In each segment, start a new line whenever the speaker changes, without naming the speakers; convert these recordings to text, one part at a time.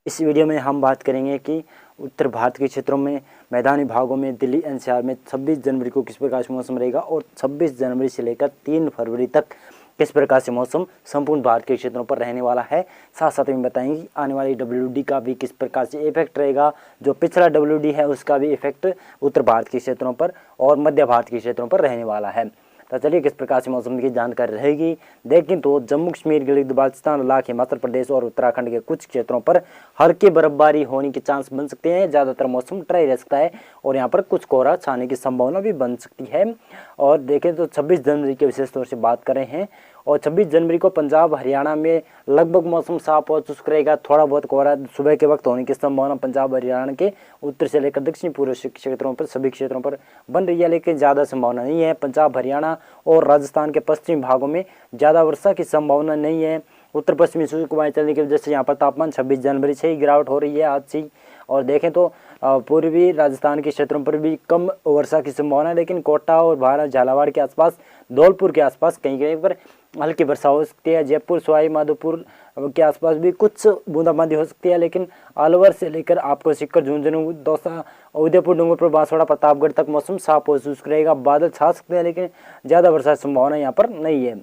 इस वीडियो में हम बात करेंगे कि उत्तर भारत के क्षेत्रों में मैदानी भागों में दिल्ली एनसीआर में 26 जनवरी को किस प्रकार से मौसम रहेगा और 26 जनवरी से लेकर 3 फरवरी तक किस प्रकार से मौसम संपूर्ण भारत के क्षेत्रों पर रहने वाला है। साथ साथ में बताएंगे कि आने वाली WD का भी किस प्रकार से इफेक्ट रहेगा, जो पिछला WD है उसका भी इफेक्ट उत्तर भारत के क्षेत्रों पर और मध्य भारत के क्षेत्रों पर रहने वाला है। तो चलिए किस प्रकार से मौसम की जानकारी रहेगी देखें तो जम्मू कश्मीर, गिलगित बाल्टिस्तान, लद्दाख, हिमाचल प्रदेश और उत्तराखंड के कुछ क्षेत्रों पर हल्की बर्फबारी होने के चांस बन सकते हैं। ज़्यादातर मौसम ड्राई रह सकता है और यहाँ पर कुछ कोहरा छाने की संभावना भी बन सकती है। और देखें तो 26 जनवरी के विशेष तौर से बात कर रहे हैं और 26 जनवरी को पंजाब हरियाणा में लगभग मौसम साफ और शुष्क रहेगा। थोड़ा बहुत कोहरा सुबह के वक्त होने की संभावना पंजाब हरियाणा के उत्तर से लेकर दक्षिण पूर्व क्षेत्रों पर सभी क्षेत्रों पर बन रही है, लेकिन ज़्यादा संभावना नहीं है। पंजाब हरियाणा और राजस्थान के पश्चिमी भागों में ज़्यादा वर्षा की संभावना नहीं है। उत्तर पश्चिमी शुष्क हवाएं चलने की वजह से यहाँ पर तापमान 26 जनवरी से ही गिरावट हो रही है आज से। और देखें तो पूर्वी राजस्थान के क्षेत्रों पर भी कम वर्षा की संभावना है, लेकिन कोटा और भारत झालावाड़ के आसपास, धौलपुर के आसपास कहीं कहीं पर हल्की वर्षा हो सकती है। जयपुर, सवाई माधोपुर के आसपास भी कुछ बूंदाबांदी हो सकती है, लेकिन अलवर से लेकर आपको सीकर, झुंझुनू, दौसा, उदयपुर, डूंगरपुर, बांसवाड़ा, प्रतापगढ़ तक मौसम साफ और शुष्क रहेगा। बादल छा सकते हैं, लेकिन ज़्यादा वर्षा की संभावना यहाँ पर नहीं है।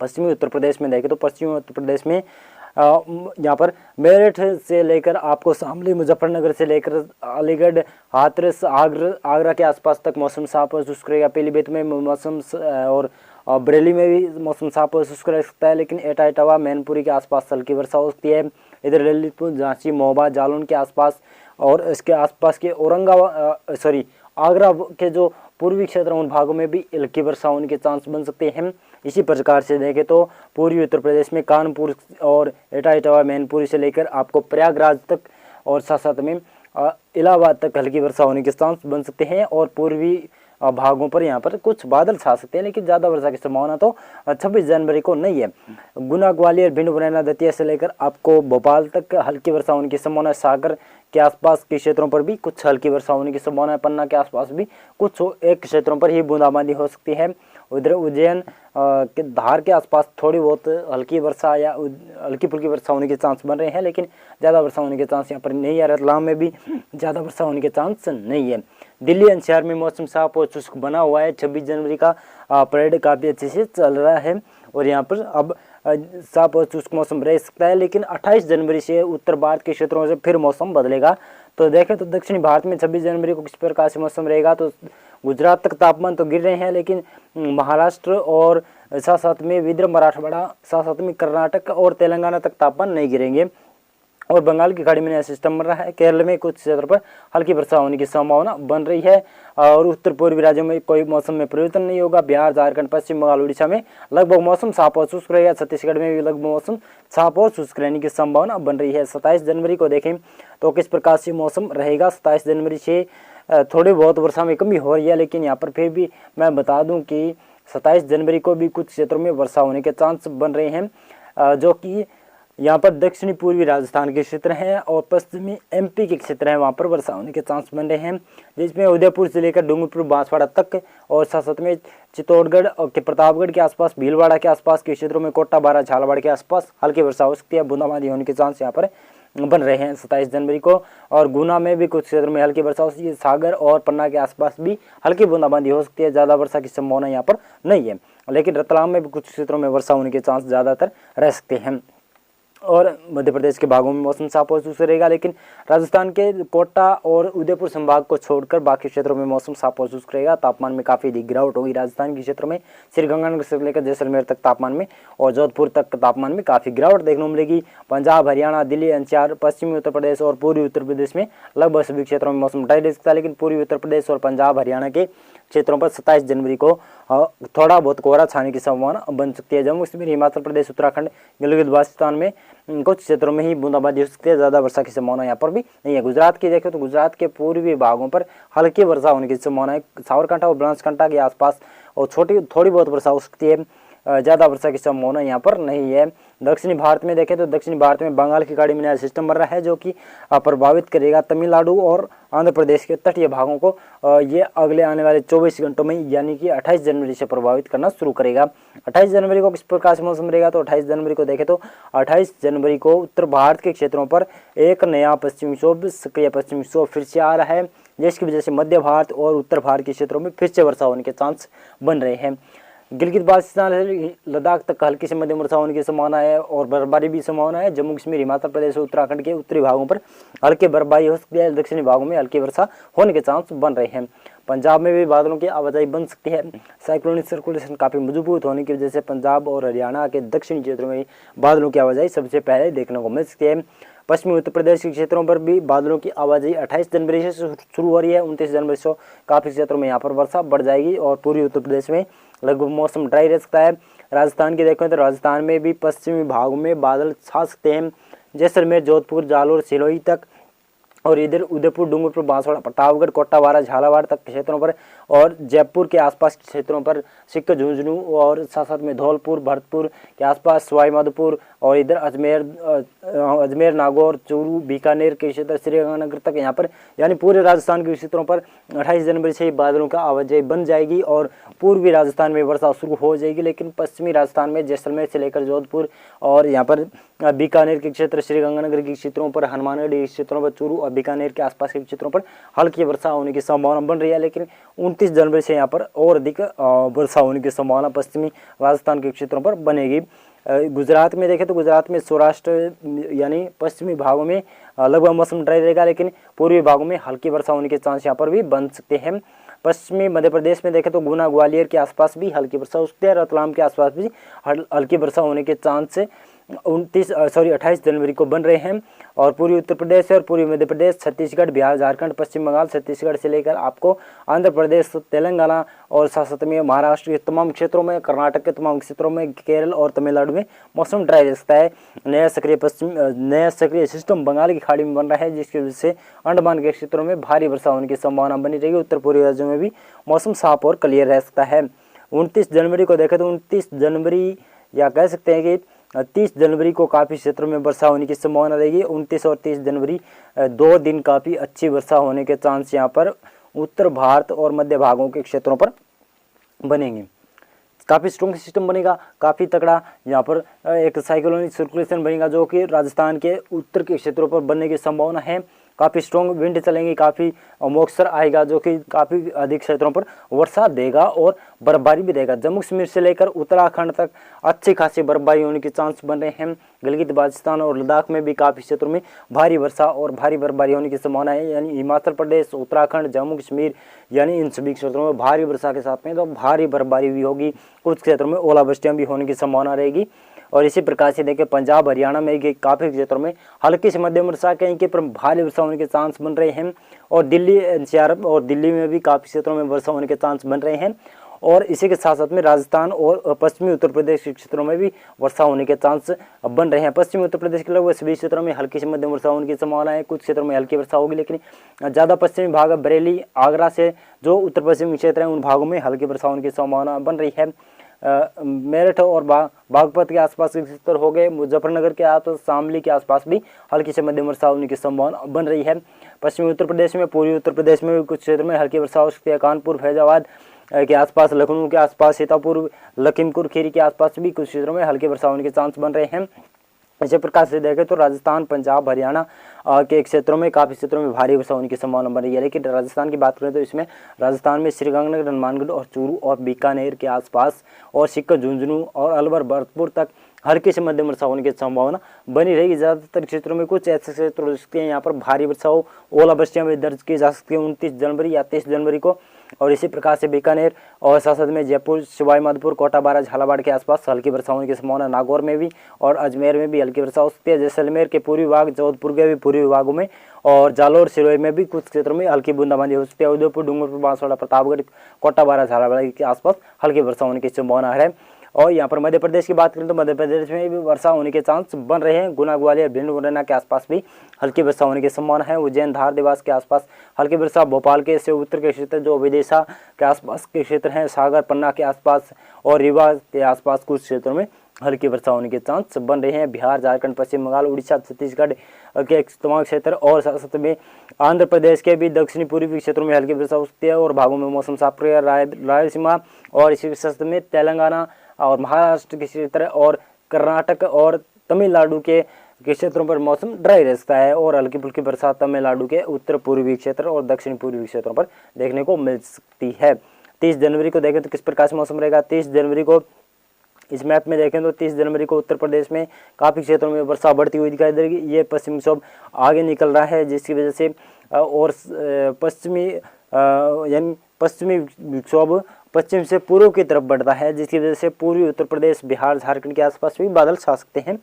पश्चिमी उत्तर प्रदेश में देखें तो पश्चिमी उत्तर प्रदेश में यहाँ पर मेरठ से लेकर आपको शामली, मुजफ्फरनगर से लेकर अलीगढ़, हाथरस, आगरा के आसपास तक मौसम साफ और शुष्क रहेगा। पीलीभीत में मौसम और बरेली में भी मौसम साफ और शुष्क रह सकता है, लेकिन एटा, इटावा, मैनपुरी के आसपास हल्की वर्षा हो सकती है। इधर ललितपुर, झांसी, महोबा, जालौन के आसपास और इसके आसपास के आगरा के जो पूर्वी क्षेत्र उन भागों में भी हल्की वर्षा होने के चांस बन सकते हैं। इसी प्रकार से देखें तो पूर्वी उत्तर प्रदेश में कानपुर और एटा, इटावा, मैनपुरी से लेकर आपको प्रयागराज तक और साथ साथ में इलाहाबाद तक हल्की वर्षा होने के चांस बन सकते हैं। और पूर्वी भागों पर यहाँ पर कुछ बादल छा सकते हैं, लेकिन ज़्यादा वर्षा की संभावना तो 26 जनवरी को नहीं है। गुना, ग्वालियर, भिंड, मुरैना, दतिया से लेकर आपको भोपाल तक हल्की वर्षा होने की संभावना है। सागर के आसपास के क्षेत्रों पर भी कुछ हल्की वर्षा होने की संभावना है। पन्ना के आसपास भी कुछ एक क्षेत्रों पर ही बूंदाबांदी हो सकती है। उधर उज्जैन के धार के आसपास थोड़ी बहुत हल्की वर्षा या हल्की फुल्की वर्षा होने के चांस बन रहे हैं, लेकिन ज़्यादा वर्षा होने के चांस यहाँ पर नहीं है। रतलाम में भी ज़्यादा वर्षा होने के चांस नहीं है। दिल्ली एनसीआर में मौसम साफ और शुष्क बना हुआ है। 26 जनवरी का परेड काफ़ी अच्छे से चल रहा है और यहाँ पर अब साफ और शुष्क मौसम रह सकता है, लेकिन 28 जनवरी से उत्तर भारत के क्षेत्रों से फिर मौसम बदलेगा। तो देखें तो दक्षिणी भारत में 26 जनवरी को किस प्रकार से मौसम रहेगा। तो गुजरात तक तापमान तो गिर रहे हैं, लेकिन महाराष्ट्र और साथ साथ में विदर्भ, मराठवाड़ा, साथ साथ में कर्नाटक और तेलंगाना तक तापमान नहीं गिरेंगे। और बंगाल की खाड़ी में नया सिस्टम बन रहा है। केरल में कुछ क्षेत्रों पर हल्की वर्षा होने की संभावना बन रही है और उत्तर पूर्वी राज्यों में कोई मौसम में परिवर्तन नहीं होगा। बिहार, झारखंड, पश्चिम बंगाल, उड़ीसा में लगभग मौसम साफ और शुष्क रहेगा। छत्तीसगढ़ में भी लगभग मौसम साफ और शुष्क रहने की संभावना बन रही है। 27 जनवरी को देखें तो किस प्रकार से मौसम रहेगा। 27 जनवरी से थोड़ी बहुत वर्षा में कमी हो रही है, लेकिन यहाँ पर फिर भी मैं बता दूँ कि 27 जनवरी को भी कुछ क्षेत्रों में वर्षा होने के चांस बन रहे हैं, जो कि यहाँ पर दक्षिणी पूर्वी राजस्थान के क्षेत्र हैं और पश्चिमी MP के क्षेत्र हैं, वहाँ पर वर्षा होने के चांस बन रहे हैं, जिसमें उदयपुर से लेकर डूंगरपुर, बांसवाड़ा तक और साथ साथ में चित्तौड़गढ़ और प्रतापगढ़ के आसपास, भीलवाड़ा के आसपास के क्षेत्रों में, कोटा, बारा, झालावाड़ के आसपास हल्की वर्षा हो सकती है। बूंदाबांदी होने के चांस यहाँ पर बन रहे हैं 27 जनवरी को। और गुना में भी कुछ क्षेत्रों में हल्की वर्षा हो सकती है। सागर और पन्ना के आसपास भी हल्की बूंदाबांदी हो सकती है। ज़्यादा वर्षा की संभावना यहाँ पर नहीं है, लेकिन रतलाम में भी कुछ क्षेत्रों में वर्षा होने के चांस ज़्यादातर रह सकते हैं। और मध्य प्रदेश के भागों में मौसम साफ और शुष्क रहेगा, लेकिन राजस्थान के कोटा और उदयपुर संभाग को छोड़कर बाकी क्षेत्रों में मौसम साफ और शुष्क रहेगा। तापमान में काफ़ी अधिक गिरावट होगी राजस्थान के क्षेत्रों में, श्रीगंगानगर से लेकर जैसलमेर तक तापमान में और जोधपुर तक तापमान में काफ़ी गिरावट देखने को मिलेगी। पंजाब, हरियाणा, दिल्ली एनसीआर, पश्चिमी उत्तर प्रदेश और पूर्वी उत्तर प्रदेश में लगभग सभी क्षेत्रों में मौसम ड्राई रह सकता है, लेकिन पूर्वी उत्तर प्रदेश और पंजाब, हरियाणा के क्षेत्रों पर 27 जनवरी को थोड़ा बहुत कोहरा छाने की संभावना बन सकती है। जम्मू कश्मीर, हिमाचल प्रदेश, उत्तराखंड, गिलगित बाल्टिस्तान में कुछ क्षेत्रों में ही बूंदाबांदी हो सकती है। ज़्यादा वर्षा की संभावना यहाँ पर भी नहीं है। गुजरात की देखें तो गुजरात के पूर्वी भागों पर हल्की वर्षा होने की संभावना है। साबरकांठा और बनासकांठा के आसपास और थोड़ी बहुत वर्षा हो सकती है। ज़्यादा वर्षा की संभावना यहाँ पर नहीं है। दक्षिणी भारत में देखें तो दक्षिणी भारत में बंगाल की खाड़ी में नया सिस्टम बन रहा है जो कि प्रभावित करेगा तमिलनाडु और आंध्र प्रदेश के तटीय भागों को। ये अगले आने वाले 24 घंटों में यानी कि 28 जनवरी से प्रभावित करना शुरू करेगा। 28 जनवरी को किस प्रकार से मौसम रहेगा, तो 28 जनवरी को देखें तो 28 जनवरी को उत्तर भारत के क्षेत्रों पर एक नया पश्चिमी विक्षोभ, सक्रिय पश्चिमी विक्षोभ फिर से आ रहा है, जिसकी वजह से मध्य भारत और उत्तर भारत के क्षेत्रों में फिर से वर्षा होने के चांस बन रहे हैं। गिलगित बाल्टिस्तान से लद्दाख तक हल्की से मध्यम वर्षा होने की संभावना है और बर्फबारी भी संभावना है। जम्मू कश्मीर, हिमाचल प्रदेश और उत्तराखंड के उत्तरी भागों पर हल्की बर्फबारी हो सकती है। दक्षिणी भागों में हल्की वर्षा होने के चांस बन रहे हैं। पंजाब में भी बादलों की आवाजाही बन सकती है। साइक्लोनिक सर्कुलेशन काफ़ी मजबूत होने की वजह से पंजाब और हरियाणा के दक्षिणी क्षेत्रों में बादलों की आवाजाही सबसे पहले देखने को मिल सकती है। पश्चिमी उत्तर प्रदेश के क्षेत्रों पर भी बादलों की आवाजाही 28 जनवरी से शुरू हो रही है। 29 जनवरी से काफ़ी क्षेत्रों में यहाँ पर वर्षा बढ़ जाएगी और पूर्वी उत्तर प्रदेश में लगभग मौसम ड्राई रह सकता है। राजस्थान की देखें तो राजस्थान में भी पश्चिमी भागों में बादल छा सकते हैं। जैसलमेर, जोधपुर, जालोर, सिरोही तक और इधर उदयपुर, डूंगरपुर, बांसवाड़ा, प्रतापगढ़, कोटाबारा, झालावाड़ तक क्षेत्रों पर और जयपुर के आसपास के क्षेत्रों पर, सिक्कर, झुंझुनू और साथ साथ में धौलपुर, भरतपुर के आसपास, सवाई माधोपुर और इधर अजमेर, नागौर, चूरू, बीकानेर के क्षेत्र, श्रीगंगानगर तक यहाँ पर यानी पूरे राजस्थान के क्षेत्रों पर 28 जनवरी से ही बादलों का आवाजाही बन जाएगी और पूर्वी राजस्थान में वर्षा शुरू हो जाएगी। लेकिन पश्चिमी राजस्थान में जैसलमेर से लेकर जोधपुर और यहाँ पर बीकानेर के क्षेत्र, श्रीगंगानगर के क्षेत्रों पर, हनुमानगढ़ के क्षेत्रों पर, चूरू और बीकानेर के आसपास के क्षेत्रों पर हल्की वर्षा होने की संभावना बन रही है। लेकिन 29 जनवरी से यहाँ पर और अधिक वर्षा होने की संभावना पश्चिमी राजस्थान के क्षेत्रों पर बनेगी। गुजरात में देखें तो गुजरात में सौराष्ट्र यानी पश्चिमी भागों में लगभग मौसम ड्राई रहेगा, लेकिन पूर्वी भागों में हल्की वर्षा होने के चांस यहाँ पर भी बन सकते हैं। पश्चिमी मध्य प्रदेश में देखें तो गुना, ग्वालियर के आसपास भी हल्की वर्षा हो सकती है। रतलाम के आसपास भी हल्की वर्षा होने के चांस 28 जनवरी को बन रहे हैं। और पूर्वी उत्तर प्रदेश और पूर्वी मध्य प्रदेश, छत्तीसगढ़, बिहार, झारखंड, पश्चिम बंगाल, छत्तीसगढ़ से लेकर आपको आंध्र प्रदेश, तेलंगाना और साथ में महाराष्ट्र के तमाम क्षेत्रों में, कर्नाटक के तमाम क्षेत्रों में, केरल और तमिलनाडु में मौसम ड्राई रह सकता है। नया सक्रिय सिस्टम बंगाल की खाड़ी में बन रहा है, जिसकी वजह से अंडमान के क्षेत्रों में भारी वर्षा होने की संभावना बनी रहेगी। उत्तर पूर्वी राज्यों में भी मौसम साफ और क्लियर रह सकता है। 29 जनवरी को देखें तो 29 जनवरी या कह सकते हैं कि 30 जनवरी को काफ़ी क्षेत्रों में वर्षा होने की संभावना रहेगी। 29 और 30 जनवरी 2 दिन काफ़ी अच्छी वर्षा होने के चांस यहाँ पर उत्तर भारत और मध्य भागों के क्षेत्रों पर बनेंगे। काफ़ी स्ट्रॉन्ग सिस्टम बनेगा, काफ़ी तगड़ा यहाँ पर एक साइक्लोनिक सर्कुलेशन बनेगा जो कि राजस्थान के उत्तर के क्षेत्रों पर बनने की संभावना है। काफ़ी स्ट्रॉन्ग विंड चलेंगी, काफ़ी मॉइस्चर आएगा जो कि काफ़ी अधिक क्षेत्रों पर वर्षा देगा और बर्फबारी भी देगा। जम्मू कश्मीर से लेकर उत्तराखंड तक अच्छी खासी बर्फबारी होने के चांस बन रहे हैं। गिलगित बाल्टिस्तान और लद्दाख में भी काफ़ी क्षेत्रों में भारी वर्षा और भारी बर्फबारी होने की संभावना है। यानी हिमाचल प्रदेश, उत्तराखंड, जम्मू कश्मीर यानी इन सभी क्षेत्रों में भारी वर्षा के साथ में तो भारी बर्फबारी भी होगी। कुछ क्षेत्रों में ओलावृष्टियाँ भी होने की संभावना रहेगी। और इसी प्रकार से देखिए पंजाब, हरियाणा में काफ़ी क्षेत्रों में हल्की से मध्यम वर्षा, कहीं के पर भारी वर्षा होने के चांस बन रहे हैं। और दिल्ली, एनसीआर और दिल्ली में भी काफ़ी क्षेत्रों में वर्षा होने के चांस बन रहे हैं। और इसी के साथ साथ में राजस्थान और पश्चिमी उत्तर प्रदेश के क्षेत्रों में भी वर्षा होने के चांस बन रहे हैं। पश्चिमी उत्तर प्रदेश के लगभग सभी क्षेत्रों में हल्की से मध्यम वर्षा होने की संभावना है। कुछ क्षेत्रों में हल्की वर्षा होगी, लेकिन ज़्यादा पश्चिमी भाग बरेली, आगरा से जो उत्तर पश्चिमी क्षेत्र हैं उन भागों में हल्की वर्षा होने की संभावना बन रही है। मेरठ और बागपत के आसपास के क्षेत्र हो गए, मुजफ्फरनगर के आसपास, शामली के आसपास भी हल्की से मध्यम वर्षा होने की संभावना बन रही है। पश्चिमी उत्तर प्रदेश में, पूर्वी उत्तर प्रदेश में भी कुछ क्षेत्र में हल्की वर्षा हो सकती है। कानपुर, फैजाबाद के आसपास, लखनऊ के आसपास, सीतापुर, लखीमपुर खीरी के आसपास भी कुछ क्षेत्रों में हल्की वर्षा होने के चांस बन रहे हैं। इसी प्रकार से देखें तो राजस्थान, पंजाब, हरियाणा के क्षेत्रों में काफ़ी क्षेत्रों में भारी वर्षा होने की संभावना बन रही है। लेकिन राजस्थान की बात करें तो इसमें राजस्थान में श्रीगंगानगर, हनुमानगढ़ और चूरू और बीकानेर के आसपास और सिक्कर, झुंझुनू और अलवर, भरतपुर तक हल्की से मध्यम वर्षा होने की संभावना बनी रहेगी। ज़्यादातर क्षेत्रों में कुछ ऐसे क्षेत्र हो सकते हैं यहाँ पर भारी वर्षा हो, ओलावृष्टियाँ भी दर्ज की जा सकती है 29 जनवरी या 30 जनवरी को। और इसी प्रकार से बीकानेर और साथ में जयपुर, सवाई माधोपुर, कोटाबारा, झालावाड़ के आसपास हल्की वर्षा होने की संभावना। नागौर में भी और अजमेर में भी हल्की वर्षा हो सकती है। जैसलमेर के पूर्वी भाग, जोधपुर के भी पूर्वी भागों में और जालोर, सिरोही में भी कुछ क्षेत्रों में हल्की बूंदाबांदी हो सकती है। उदयपुर, डूंगरपुर, बांसवाड़ा, प्रतापगढ़, कोटाबारा, झालावाड़ के आसपास हल्की वर्षा होने की संभावना है। और यहाँ पर मध्य प्रदेश की बात करें तो मध्य प्रदेश में भी वर्षा होने के चांस बन रहे हैं। गुना, ग्वालियर, भिंड, मुरैना के आसपास भी हल्की वर्षा होने की संभावना है। उज्जैन, धार, देवास के आसपास हल्की वर्षा, भोपाल के से उत्तर के क्षेत्र जो विदिशा के आसपास के क्षेत्र हैं, सागर, पन्ना के आसपास और रीवा के आसपास कुछ क्षेत्रों में हल्की वर्षा होने के चांस बन रहे हैं। बिहार, झारखंड, पश्चिम बंगाल, उड़ीसा, छत्तीसगढ़ के तमाम क्षेत्र और साथ में आंध्र प्रदेश के भी दक्षिणी पूर्वी क्षेत्रों में हल्की वर्षा हो सकती है और भागों में मौसम साफ रहेगा। रायलसीमा और इसी क्षेत्र में तेलंगाना और महाराष्ट्र के क्षेत्र और कर्नाटक और तमिलनाडु के क्षेत्रों पर मौसम ड्राई रह सकता है और हल्की फुल्की बरसात तमिलनाडु के उत्तर पूर्वी क्षेत्र और दक्षिण पूर्वी क्षेत्रों पर देखने को मिल सकती है। 30 जनवरी को देखें तो किस प्रकार से मौसम रहेगा। 30 जनवरी को इस मैप में देखें तो 30 जनवरी को उत्तर प्रदेश में काफ़ी क्षेत्रों में वर्षा बढ़ती हुई दिखाई देगी। ये पश्चिमी विक्षोभ आगे निकल रहा है जिसकी वजह से और पश्चिमी विक्षोभ पश्चिम से पूर्व की तरफ बढ़ता है जिसकी वजह से पूर्वी उत्तर प्रदेश, बिहार, झारखंड के आसपास भी बादल छा सकते हैं।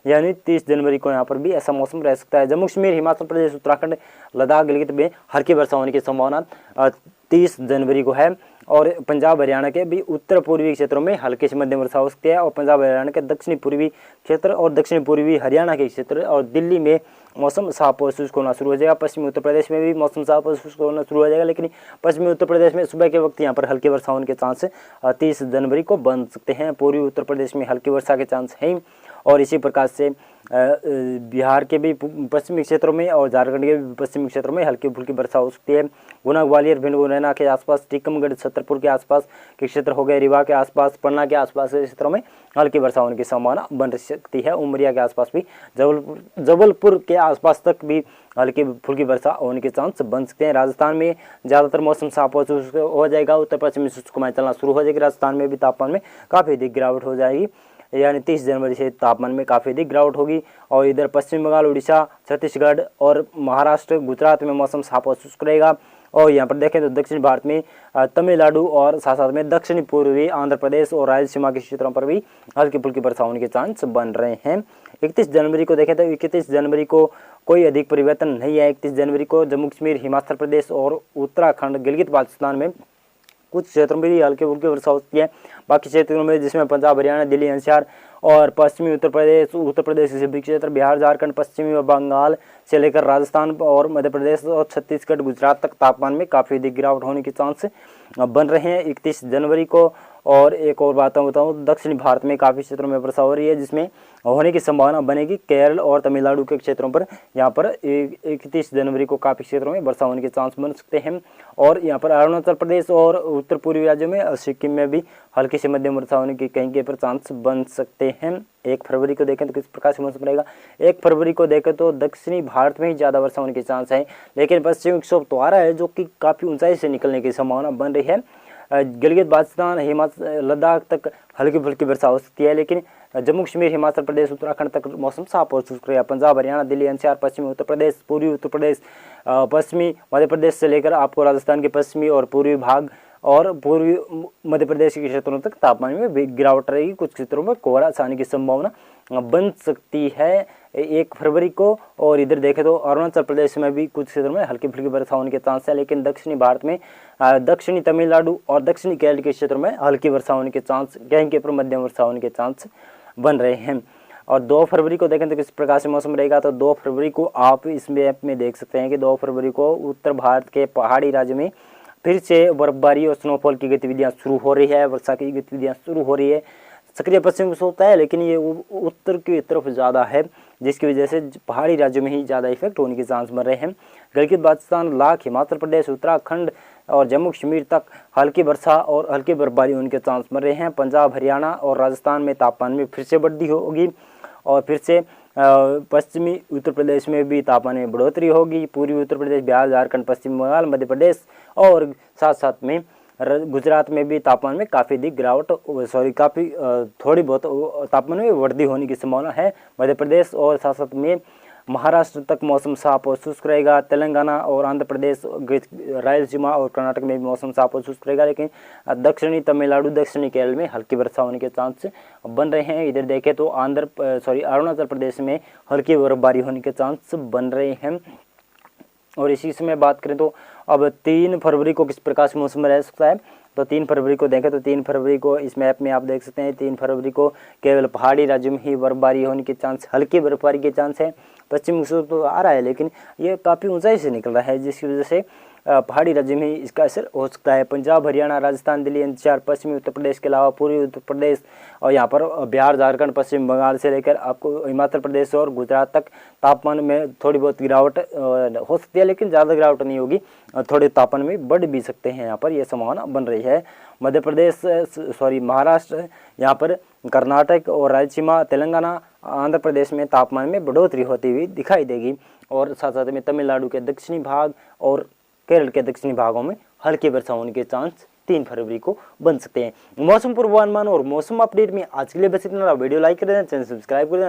यानी 30 जनवरी को यहाँ पर भी ऐसा मौसम रह सकता है। जम्मू कश्मीर, हिमाचल प्रदेश, उत्तराखंड, लद्दाख, गिलगित में हल्की वर्षा होने की संभावना 30 जनवरी को है और पंजाब, हरियाणा के भी उत्तर पूर्वी क्षेत्रों में हल्की से मध्यम वर्षा हो सकती है और पंजाब, हरियाणा के दक्षिणी पूर्वी क्षेत्र और दक्षिण पूर्वी हरियाणा के क्षेत्र और दिल्ली में मौसम साफ और शुष्क होना शुरू हो जाएगा। पश्चिमी उत्तर प्रदेश में भी मौसम साफ और शुष्क होना शुरू हो जाएगा, लेकिन पश्चिमी उत्तर प्रदेश में सुबह के वक्त यहाँ पर हल्की वर्षा होने के चांस 30 जनवरी को बन सकते हैं। पूर्वी उत्तर प्रदेश में हल्की वर्षा के चांस हैं और इसी प्रकार से बिहार के भी पश्चिमी क्षेत्रों में और झारखंड के भी पश्चिमी क्षेत्रों में हल्की फुल्की वर्षा हो सकती है। गुना, ग्वालियर, भिंड, मुरैना के आसपास, टीकमगढ़, छतरपुर के आसपास के क्षेत्र हो गए, रीवा के आसपास, पन्ना के आसपास के क्षेत्रों में हल्की वर्षा होने की संभावना बन सकती है। उमरिया के आसपास भी, जबलपुर के आसपास तक भी हल्की फुल्की वर्षा होने के चांस बन सकते हैं। राजस्थान में ज़्यादातर मौसम साफ हो जाएगा, उत्तर पश्चिमी शुष्क हवाएं चलना शुरू हो जाएगी। राजस्थान में भी तापमान में काफ़ी अधिक गिरावट हो जाएगी, यानी 30 जनवरी से तापमान में काफ़ी अधिक गिरावट होगी। और इधर पश्चिम बंगाल, उड़ीसा, छत्तीसगढ़ और महाराष्ट्र, गुजरात में मौसम साफ और शुष्क रहेगा। और यहाँ पर देखें तो दक्षिण भारत में तमिलनाडु और साथ साथ में दक्षिणी पूर्वी आंध्र प्रदेश और रायलसीमा के क्षेत्रों पर भी हल्की फुल्की वर्षा होने के चांस बन रहे हैं। 31 जनवरी को देखें तो 31 जनवरी को कोई अधिक परिवर्तन नहीं है। 31 जनवरी को जम्मू कश्मीर, हिमाचल प्रदेश और उत्तराखंड, गिलगित बाल्टिस्तान में कुछ क्षेत्रों में भी हल्की फुल्की वर्षा होती है। बाकी क्षेत्रों में जिसमें पंजाब, हरियाणा, दिल्ली, एनसीआर और पश्चिमी उत्तर प्रदेश के सभी क्षेत्र, बिहार, झारखंड, पश्चिमी बंगाल से लेकर राजस्थान और मध्य प्रदेश और छत्तीसगढ़, गुजरात तक तापमान में काफ़ी अधिक गिरावट होने के चांस बन रहे हैं 31 जनवरी को। और एक और बात बताऊँ, दक्षिणी भारत में काफ़ी क्षेत्रों में वर्षा हो रही है जिसमें होने की संभावना बनेगी केरल और तमिलनाडु के क्षेत्रों पर। यहाँ पर 31 जनवरी को काफ़ी क्षेत्रों में वर्षा होने के चांस बन सकते हैं। और यहाँ पर अरुणाचल प्रदेश और उत्तर पूर्वी राज्यों में, सिक्किम में भी हल्की से मध्यम वर्षा होने के कहीं पर चांस बन सकते हैं। 1 फरवरी को देखें तो किस प्रकार से मौसम रहेगा। 1 फरवरी को देखें तो दक्षिणी भारत में ही ज़्यादा वर्षा होने के चांस है, लेकिन पश्चिमी विक्षोभ तो आ रहा है जो कि काफ़ी ऊंचाई से निकलने की संभावना बन रही है। गिलगित बाल्टिस्तान, हिमाचल, लद्दाख तक हल्की फुल्की वर्षा हो सकती है, लेकिन जम्मू कश्मीर, हिमाचल प्रदेश, उत्तराखंड तक मौसम साफ और शुष्क रहेगा। पंजाब, हरियाणा, दिल्ली, एनसीआर, पश्चिमी उत्तर प्रदेश, पूर्वी उत्तर प्रदेश, पश्चिमी मध्य प्रदेश से लेकर आपको राजस्थान के पश्चिमी और पूर्वी भाग और पूर्वी मध्य प्रदेश के क्षेत्रों तक तापमान में गिरावट रहेगी। कुछ क्षेत्रों में कोहरा छाने की संभावना बन सकती है 1 फरवरी को। और इधर देखें तो अरुणाचल प्रदेश में भी कुछ क्षेत्रों में हल्की फुल्की वर्षा होने के चांस है, लेकिन दक्षिणी भारत में दक्षिणी तमिलनाडु और दक्षिणी केरल के क्षेत्रों में हल्की वर्षा होने के चांस, कहीं के पर मध्यम वर्षा होने के चांस बन रहे हैं। और 2 फरवरी को देखें तो किस प्रकार से मौसम रहेगा। तो 2 फरवरी को आप इस मैप में देख सकते हैं कि 2 फरवरी को उत्तर भारत के पहाड़ी राज्य में फिर से बर्फबारी और स्नोफॉल की गतिविधियां शुरू हो रही है, वर्षा की गतिविधियां शुरू हो रही है। सक्रिय पश्चिम विक्षोभ होता है, लेकिन ये उत्तर की तरफ ज़्यादा है, जिसकी वजह से पहाड़ी राज्यों में ही ज़्यादा इफेक्ट होने के चांस बन रहे हैं। गिलगित बाल्टिस्तान, लद्दाख, हिमाचल प्रदेश, उत्तराखंड और जम्मू कश्मीर तक हल्की वर्षा और हल्की बर्फबारी होने के चांस बन रहे हैं। पंजाब, हरियाणा और राजस्थान में तापमान में फिर से वृद्धि होगी और फिर से पश्चिमी उत्तर प्रदेश में भी तापमान में बढ़ोतरी होगी। पूर्वी उत्तर प्रदेश, बिहार, झारखंड, पश्चिम बंगाल, मध्य प्रदेश और साथ साथ में गुजरात में भी तापमान में काफ़ी अधिक गिरावट काफ़ी थोड़ी बहुत तापमान में वृद्धि होने की संभावना है। मध्य प्रदेश और साथ साथ में महाराष्ट्र तक मौसम साफ और शुष्क रहेगा। तेलंगाना और आंध्र प्रदेश, रायलसीमा और कर्नाटक में भी मौसम साफ और शुष्क रहेगा, लेकिन दक्षिणी तमिलनाडु, दक्षिणी केरल में हल्की वर्षा होने के चांस बन रहे हैं। इधर देखें तो अरुणाचल प्रदेश में हल्की बर्फबारी होने के चांस बन रहे हैं। और इसी समय बात करें तो अब 3 फरवरी को किस प्रकार से मौसम रह सकता है, तो 3 फरवरी को देखें तो 3 फरवरी को इस मैप में आप देख सकते हैं 3 फरवरी को केवल पहाड़ी राज्यों में ही बर्फबारी होने के चांस, हल्की बर्फबारी के चांस है। पश्चिम उत्तर तो आ रहा है लेकिन ये काफ़ी ऊंचाई से निकल रहा है, जिसकी वजह से पहाड़ी राज्य में इसका असर हो सकता है। पंजाब, हरियाणा, राजस्थान, दिल्ली एनसीआर, पश्चिमी उत्तर प्रदेश के अलावा पूर्वी उत्तर प्रदेश और यहाँ पर बिहार, झारखंड, पश्चिम बंगाल से लेकर आपको हिमाचल प्रदेश और गुजरात तक तापमान में थोड़ी बहुत गिरावट हो सकती है, लेकिन ज़्यादा गिरावट नहीं होगी, थोड़े तापमान में बढ़ भी सकते हैं, यहाँ पर यह संभावना बन रही है। मध्य प्रदेश महाराष्ट्र, यहाँ पर कर्नाटक और रायलसीमा, तेलंगाना, आंध्र प्रदेश में तापमान में बढ़ोतरी होती हुई दिखाई देगी और साथ साथ में तमिलनाडु के दक्षिणी भाग और केरल के दक्षिणी भागों में हल्की वर्षा होने के चांस 3 फरवरी को बन सकते हैं। मौसम पूर्वानुमान और मौसम अपडेट में आज के लिए बस इतना। वीडियो लाइक कर देना, चैनल सब्सक्राइब कर देना।